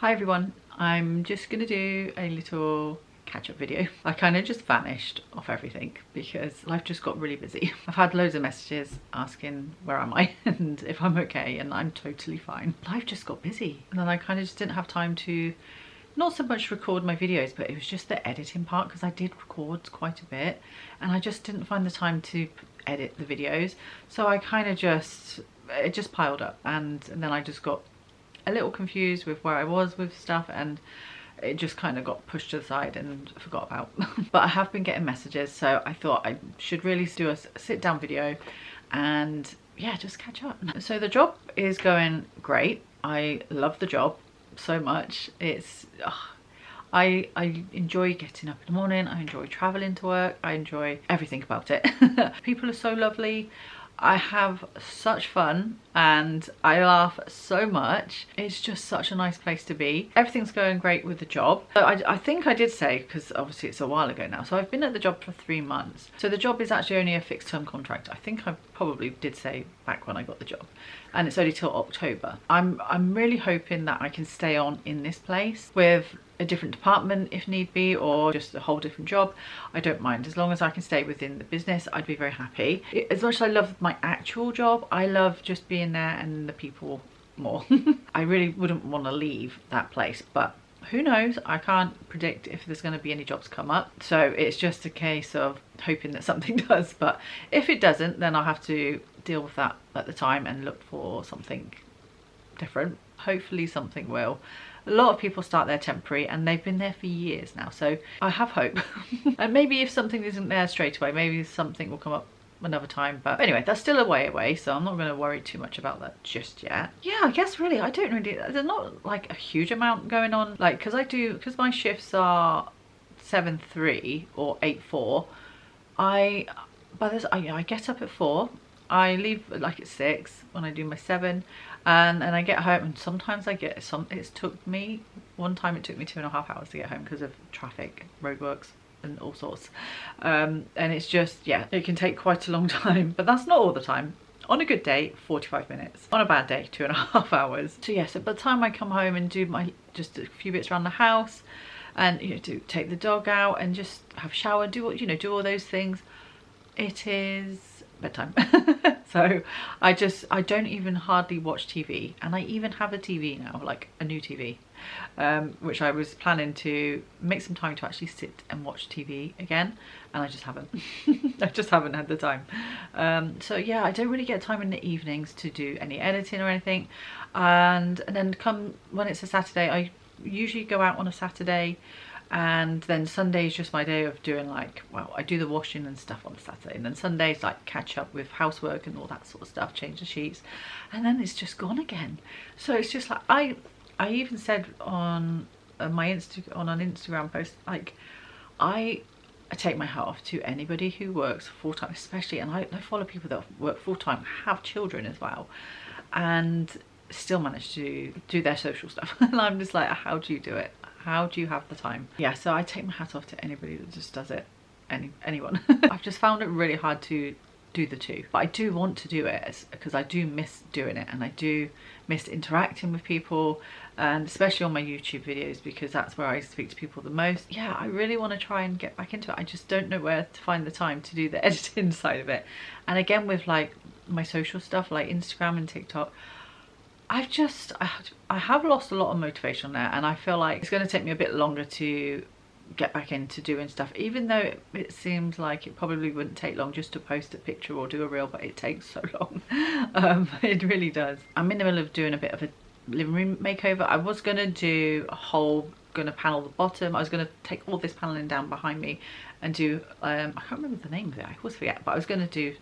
Hi everyone, I'm just gonna do a little catch-up video. I kind of just vanished off everything because life just got really busy. I've had loads of messages asking where am I and if I'm okay, and I'm totally fine. Life just got busy and then I kind of just didn't have time to not so much record my videos, but it was just the editing part, because I did record quite a bit and I just didn't find the time to edit the videos. So I kind of it just piled up, and then I just got a little confused with where I was with stuff, and it just kind of got pushed to the side and forgot about. But I have been getting messages, so I thought I should really do a sit down video and yeah, just catch up. So the job is going great. I love the job so much. I enjoy getting up in the morning, I enjoy traveling to work, I enjoy everything about it. People are so lovely. I have such fun and I laugh so much. It's just such a nice place to be. Everything's going great with the job. So I think I did say, because obviously it's a while ago now, so I've been at the job for 3 months. So the job is actually only a fixed term contract. I think I probably did say back when I got the job, and it's only till October. I'm really hoping that I can stay on in this place with a different department if need be, or just a whole different job. I don't mind, as long as I can stay within the business. I'd be very happy. As much as I love my actual job, I love just being there and the people more. I really wouldn't want to leave that place, but who knows? I can't predict if there's going to be any jobs come up, so it's just a case of hoping that something does. But if it doesn't, then I'll have to deal with that at the time and look for something different. Hopefully something will. A lot of people start there temporary and they've been there for years now, so I have hope. And maybe if something isn't there straight away, maybe something will come up another time. But anyway, that's still a way away, so I'm not going to worry too much about that just yet. Yeah, I guess really I don't really, there's not like a huge amount going on, like because my shifts are 7-3 or 8-4. I get up at 4. I leave like at 6 when I do my 7, and I get home, and sometimes I get one time it took me 2.5 hours to get home because of traffic, roadworks and all sorts. And it's just, yeah, it can take quite a long time, but that's not all the time. On a good day, 45 minutes. On a bad day, 2.5 hours. So yeah, so by the time I come home and do just a few bits around the house, and take the dog out and just have a shower, do all those things, it is bedtime. So I don't even hardly watch TV, and I even have a TV now, like a new TV, which I was planning to make some time to actually sit and watch TV again, and I just haven't. I just haven't had the time. So yeah, I don't really get time in the evenings to do any editing or anything, and then come when it's a Saturday, I usually go out on a Saturday. And then Sunday is just my day of doing, like, well, I do the washing and stuff on Saturday, and then Sunday's like catch up with housework and all that sort of stuff, change the sheets, and then it's just gone again. So it's just like I even said on my an Instagram post, like, I take my hat off to anybody who works full-time, especially, and I follow people that work full-time, have children as well, and still manage to do their social stuff. And I'm just like, how do you do it? How do you have the time? Yeah, so I take my hat off to anybody that just does it. Anyone. I've just found it really hard to do the two, but I do want to do it because I do miss doing it, and I do miss interacting with people, and especially on my YouTube videos, because that's where I speak to people the most. Yeah, I really want to try and get back into it. I just don't know where to find the time to do the editing side of it. And again, with like my social stuff like Instagram and TikTok, I have lost a lot of motivation there, and I feel like it's going to take me a bit longer to get back into doing stuff, even though it seems like it probably wouldn't take long just to post a picture or do a reel, but it takes so long. It really does. I'm in the middle of doing a bit of a living room makeover. I was going to do gonna panel the bottom. I was going to take all this paneling down behind me and do I can't remember the name of it, I always forget, but I was going to do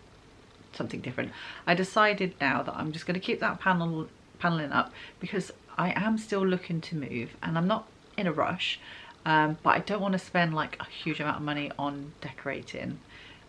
something different. I decided now that I'm just going to keep that paneling up, because I am still looking to move and I'm not in a rush, but I don't want to spend like a huge amount of money on decorating,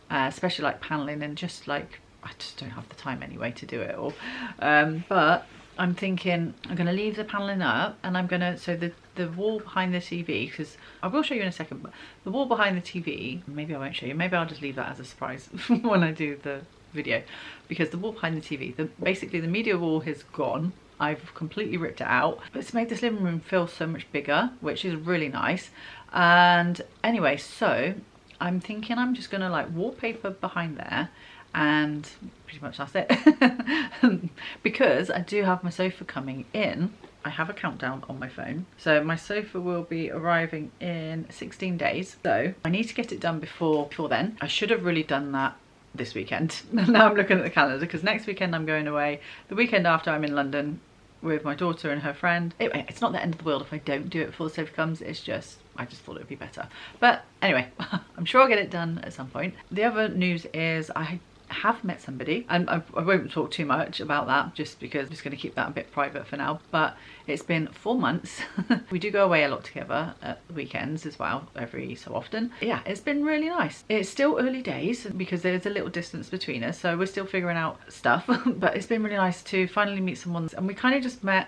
especially like paneling, and just like I just don't have the time anyway to do it all. But I'm thinking I'm going to leave the paneling up, and I'm going to, so the wall behind the TV, because I will show you in a second, but the wall behind the TV, maybe I won't show you, maybe I'll just leave that as a surprise when I do the video, because the wall behind the TV, basically the media wall has gone. I've completely ripped it out. It's made this living room feel so much bigger, which is really nice. And anyway, so I'm thinking I'm just gonna like wallpaper behind there, and pretty much that's it. Because I do have my sofa coming in. I have a countdown on my phone. So my sofa will be arriving in 16 days. So I need to get it done before then. I should have really done that this weekend. Now I'm looking at the calendar because next weekend I'm going away. The weekend after I'm in London with my daughter and her friend. Anyway, it's not the end of the world if I don't do it before the sofa comes. It's just, I just thought it would be better. But anyway, I'm sure I'll get it done at some point. The other news is I have met somebody, and I won't talk too much about that just because I'm just going to keep that a bit private for now. But it's been 4 months. We do go away a lot together at the weekends as well, every so often. Yeah, it's been really nice. It's still early days because there's a little distance between us, so we're still figuring out stuff. But it's been really nice to finally meet someone, and we kind of just met,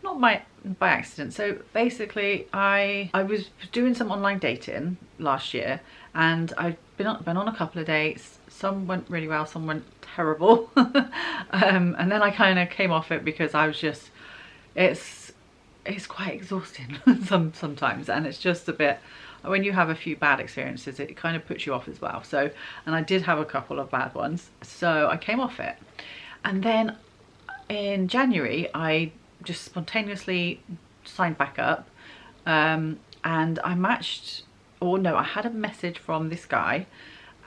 not by accident. So basically I was doing some online dating last year, and I've been on a couple of dates. Some went really well, some went terrible. And then I kind of came off it because I was just, it's quite exhausting sometimes, and it's just a bit, when you have a few bad experiences, it kind of puts you off as well. So, and I did have a couple of bad ones, so I came off it. And then in January I just spontaneously signed back up, and I matched, or no, I had a message from this guy,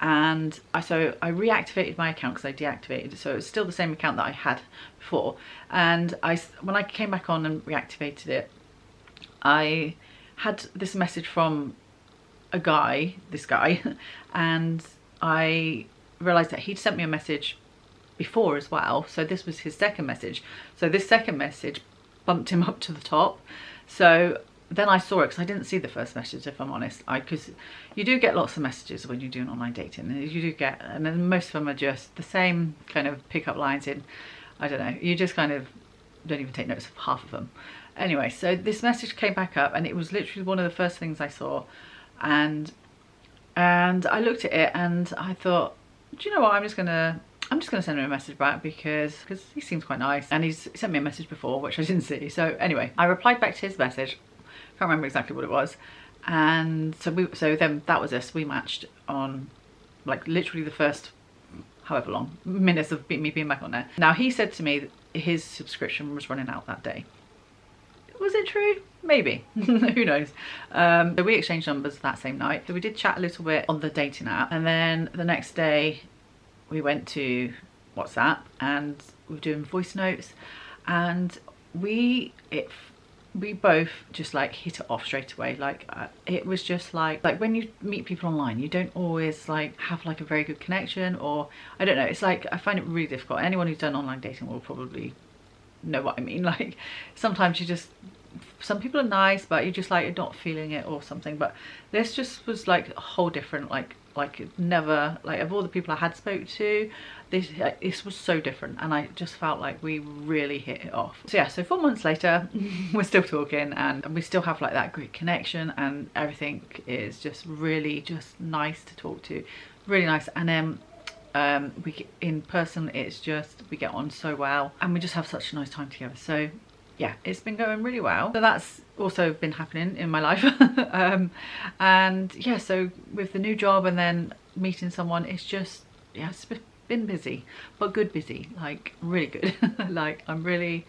and so I reactivated my account because I deactivated it, so it was still the same account that I had before. And when I came back on and reactivated it, I had this message from this guy, and I realized that he'd sent me a message before as well, so this was his second message. So this second message bumped him up to the top. So then I saw it because I didn't see the first message, if I'm honest. Because you do get lots of messages when you're doing online dating, and you do get, and then most of them are just the same kind of pickup lines in, I don't know, you just kind of don't even take notice of half of them. Anyway, so this message came back up, and it was literally one of the first things I saw, and I looked at it and I thought, do you know what, I'm just gonna send him a message back because he seems quite nice, and he's sent me a message before which I didn't see. So anyway, I replied back to his message. Can't remember exactly what it was, and so then that was us. We matched on like literally the first however long minutes of me being back on there. Now he said to me that his subscription was running out that day. Was it true? Maybe. Who knows. So we exchanged numbers that same night. So we did chat a little bit on the dating app, and then the next day we went to WhatsApp and we were doing voice notes, and we both just like hit it off straight away. Like it was just like when you meet people online, you don't always like have like a very good connection, or I don't know, it's like I find it really difficult. Anyone who's done online dating will probably know what I mean. Like sometimes you just, some people are nice but you just like you're not feeling it or something. But this just was like a whole different, like never, like of all the people I had spoke to, this was so different, and I just felt like we really hit it off. So yeah, so 4 months later we're still talking, and we still have like that great connection, and everything is just really just nice to talk to, really nice. And then in person it's just, we get on so well, and we just have such a nice time together. So yeah, it's been going really well. So that's also been happening in my life. And yeah, so with the new job and then meeting someone, it's just, yeah, it's been busy, but good busy, like really good. Like I'm really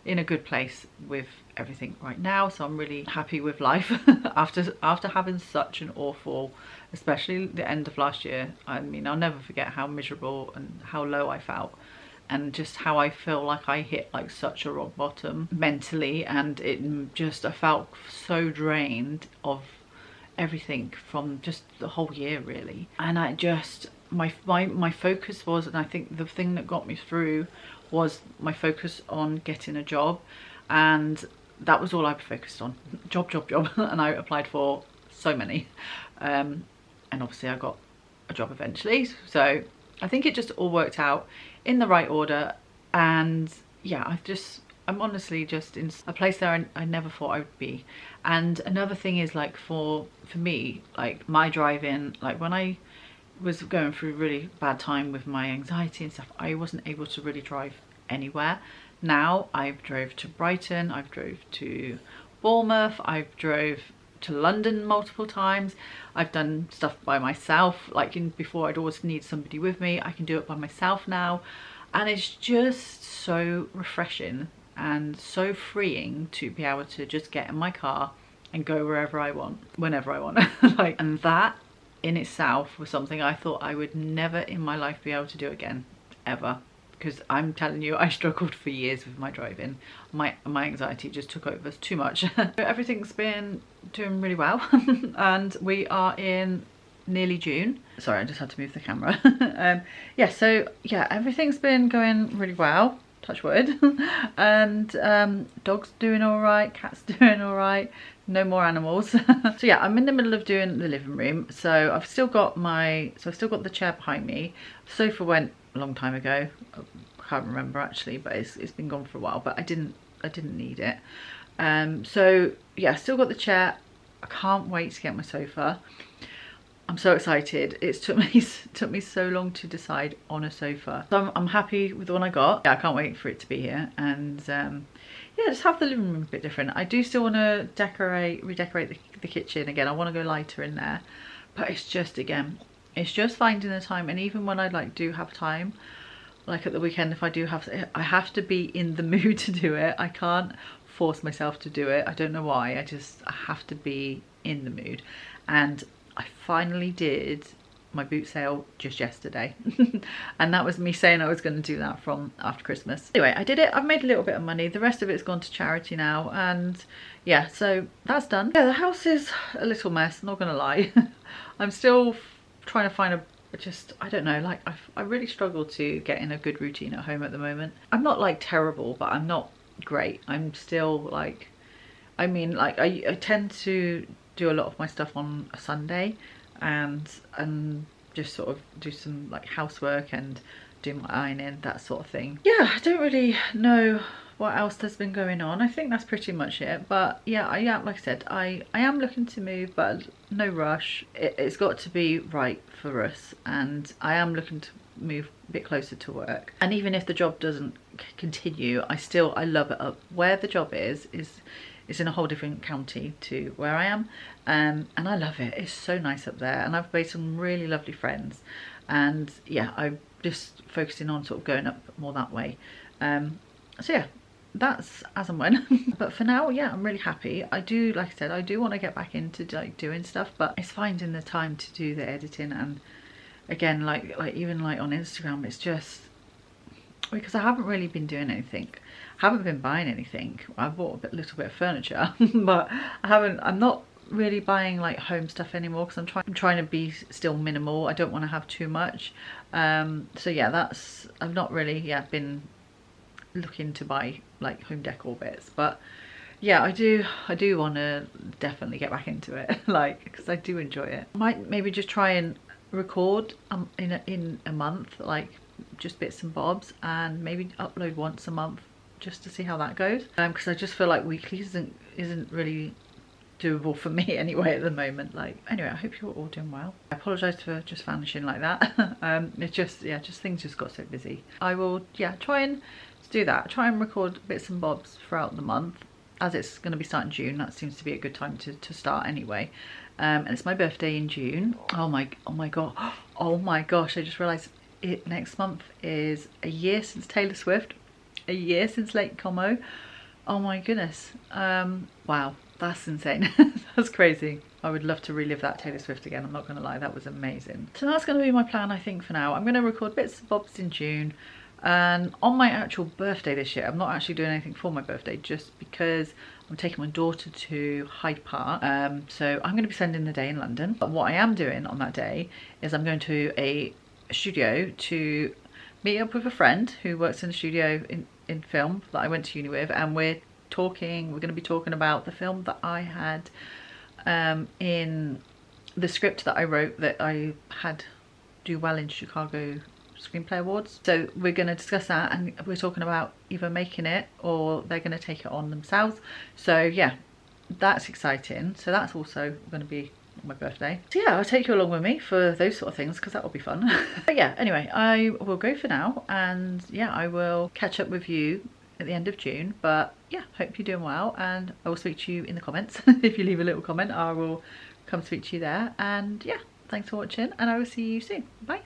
in a good place with everything right now, so I'm really happy with life. after having such an awful, especially the end of last year, I mean, I'll never forget how miserable and how low I felt, and just how I feel like I hit like such a rock bottom mentally, and it just, I felt so drained of everything from just the whole year really. And I just, my focus was, and I think the thing that got me through was my focus on getting a job, and that was all I focused on. Job. And I applied for so many, and obviously I got a job eventually. So I think it just all worked out in the right order, and yeah, I'm honestly just in a place there I never thought I would be. And another thing is, like for me, like my driving, like when I was going through a really bad time with my anxiety and stuff, I wasn't able to really drive anywhere. now. I've drove to Brighton, I've drove to Bournemouth, I've drove to London multiple times. I've done stuff by myself, like before I'd always need somebody with me. I can do it by myself now, and it's just so refreshing and so freeing to be able to just get in my car and go wherever I want, whenever I want. Like, and that in itself was something I thought I would never in my life be able to do again, ever. Because I'm telling you, I struggled for years with my driving. My anxiety just took over too much. Everything's been doing really well. And we are in nearly June. Sorry, I just had to move the camera. Yeah, so yeah, everything's been going really well, touch wood. And dog's doing all right, cat's doing all right, no more animals. So yeah, I'm in the middle of doing the living room. So I've still got the chair behind me. The sofa went a long time ago. I can't remember actually, but it's been gone for a while, but I didn't need it. So yeah, still got the chair. I can't wait to get my sofa. I'm so excited. It took me so long to decide on a sofa. So I'm happy with the one I got. Yeah, I can't wait for it to be here. And yeah, just have the living room a bit different. I do still want to redecorate the kitchen again. I want to go lighter in there, but it's just, again, it's just finding the time. And even when I do have time, like at the weekend, if I do have, I have to be in the mood to do it. I can't force myself to do it. I don't know why. I have to be in the mood. And I finally did my boot sale just yesterday. And that was me saying I was going to do that from after Christmas. Anyway, I did it. I've made a little bit of money. The rest of it's gone to charity now. And yeah, so that's done. Yeah, the house is a little mess, not gonna lie. I'm still trying to find I don't know, like I really struggle to get in a good routine at home at the moment. I'm not like terrible, but I'm not great. I'm still like, I mean, like I tend to do a lot of my stuff on a Sunday and just sort of do some like housework and do my ironing, that sort of thing. Yeah, I don't really know what else there's been going on. I think that's pretty much it. But yeah, like I said, I am looking to move, but no rush. It's got to be right for us, and I am looking to move a bit closer to work. And even if the job doesn't continue, I love it up where the job is in a whole different county to where I am, and I love it. It's so nice up there, and I've made some really lovely friends. And yeah, I'm just focusing on sort of going up more that way. So yeah, that's as and when. But for now, yeah, I'm really happy. I do, like I said, I do want to get back into like doing stuff, but it's finding the time to do the editing. And again, like even like on Instagram, it's just because I haven't really been doing anything. I haven't been buying anything. I bought a little bit of furniture, but I'm not really buying like home stuff anymore, because I'm trying to be still minimal. I don't want to have too much. So yeah, I've not really been looking to buy like home decor bits, but yeah, I do want to definitely get back into it, like, because I do enjoy it. I might maybe just try and record in a month, like just bits and bobs, and maybe upload once a month just to see how that goes, because I just feel like weekly isn't really doable for me anyway at the moment. Like, anyway, I hope you're all doing well. I apologize for just vanishing like that. It's just things just got so busy. I will try and do that, try and record bits and bobs throughout the month, as it's going to be starting June. That seems to be a good time to start anyway. And it's my birthday in June. Oh my gosh, I just realized next month is a year since Taylor Swift, a year since 𝘬𝗎𝗄𝑚. Oh my goodness. Wow, that's insane. That's crazy. I would love to relive that Taylor Swift again, I'm not gonna lie. That was amazing. So that's gonna be my plan, I think, for now. I'm gonna record bits and bobs in June, and on my actual birthday this year, I'm not actually doing anything for my birthday, just because I'm taking my daughter to Hyde Park. So I'm gonna be spending the day in London. But what I am doing on that day is I'm going to a studio to meet up with a friend who works in a studio in film that I went to uni with, and we're going to be talking about the film that I had in the script that I wrote, that I had do well in Chicago Screenplay Awards. So we're going to discuss that, and we're talking about either making it or they're going to take it on themselves. So yeah, that's exciting. So that's also going to be my birthday. So yeah, I'll take you along with me for those sort of things, because that will be fun. But yeah, anyway, I will go for now, and yeah, I will catch up with you at the end of June. But yeah, hope you're doing well, and I will speak to you in the comments. If you leave a little comment, I will come speak to you there. And yeah, thanks for watching, and I will see you soon. Bye.